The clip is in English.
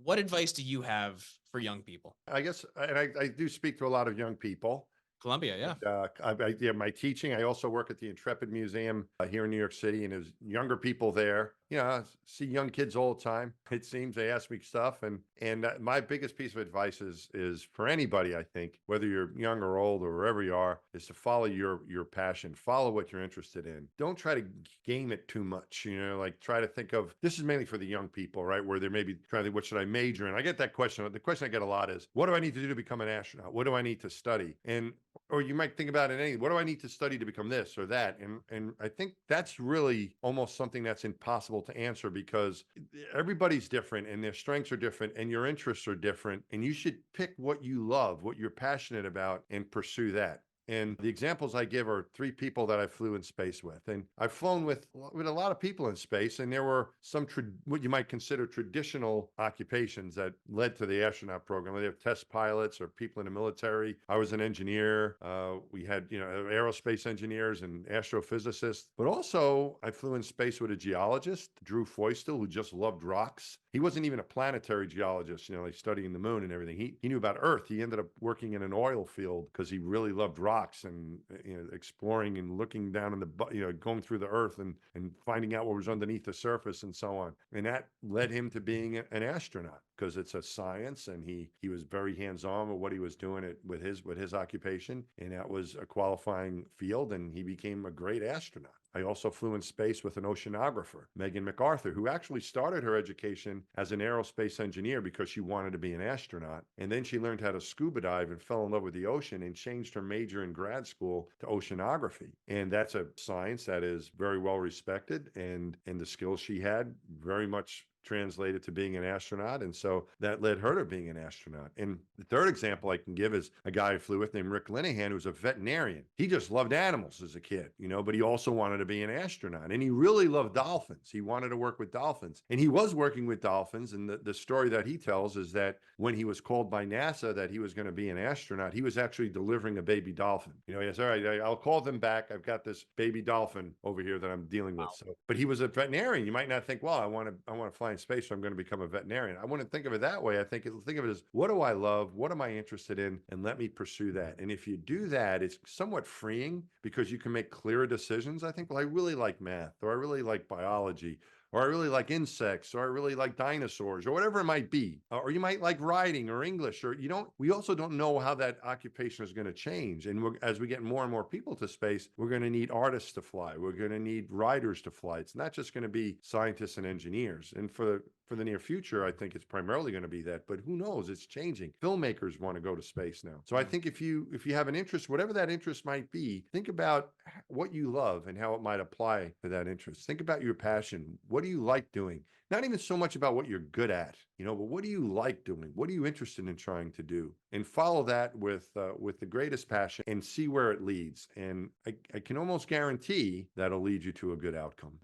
What advice do you have for young people? I guess, and I do speak to a lot of young people. Columbia, yeah. Yeah, my teaching. I also work at the Intrepid Museum here in New York City, and there's younger people there. I see young kids all the time. It seems they ask me stuff, and my biggest piece of advice is for anybody. I think whether you're young or old or wherever you are, is to follow your passion, follow what you're interested in. Don't try to game it too much. Like try to think of this is mainly for the young people, right? Where they're maybe trying to think, what should I major in? I get that question. The question I get a lot is, what do I need to do to become an astronaut? What do I need to study? Or you might think about it any, what do I need to study to become this or that? And I think that's really almost something that's impossible to answer because everybody's different and their strengths are different and your interests are different. And you should pick what you love, what you're passionate about, and pursue that. And the examples I give are 3 people that I flew in space with. And I've flown with a lot of people in space. And there were some, what you might consider traditional occupations that led to the astronaut program. They have test pilots or people in the military. I was an engineer. We had, aerospace engineers and astrophysicists. But also I flew in space with a geologist, Drew Feustel, who just loved rocks. He wasn't even a planetary geologist, like studying the moon and everything. He knew about Earth. He ended up working in an oil field because he really loved rocks and exploring and looking down in the going through the Earth and finding out what was underneath the surface and so on. And that led him to being an astronaut because it's a science, and he was very hands-on with what he was doing with his occupation, and that was a qualifying field, and he became a great astronaut. I also flew in space with an oceanographer, Megan MacArthur, who actually started her education as an aerospace engineer because she wanted to be an astronaut. And then she learned how to scuba dive and fell in love with the ocean and changed her major in grad school to oceanography. And that's a science that is very well respected, and the skills she had very much translated to being an astronaut. And so that led her to being an astronaut. And the third example I can give is a guy I flew with named Rick Linehan, who's a veterinarian. He just loved animals as a kid, but he also wanted to be an astronaut. And he really loved dolphins. He wanted to work with dolphins. And he was working with dolphins. And the story that he tells is that when he was called by NASA that he was going to be an astronaut, he was actually delivering a baby dolphin. He said, all right, I'll call them back. I've got this baby dolphin over here that I'm dealing with. So, but he was a veterinarian. You might not think, well, I want to fly in space, so I'm going to become a veterinarian. I wouldn't think of it that way. Think of it as, what do I love? What am I interested in? And let me pursue that. And if you do that, it's somewhat freeing because you can make clearer decisions. I think, well, I really like math, or I really like biology, or I really like insects, or I really like dinosaurs, or whatever it might be. Or you might like writing or English, or we also don't know how that occupation is going to change. And as we get more and more people to space, we're going to need artists to fly. We're going to need writers to fly. It's not just going to be scientists and engineers. And for the near future, I think it's primarily going to be that, but who knows? It's changing. Filmmakers want to go to space now. So I think if you have an interest, whatever that interest might be, think about what you love and how it might apply to that interest. Think about your passion. What do you like doing? Not even so much about what you're good at, but what do you like doing? What are you interested in trying to do? And follow that with the greatest passion and see where it leads. And I can almost guarantee that'll lead you to a good outcome.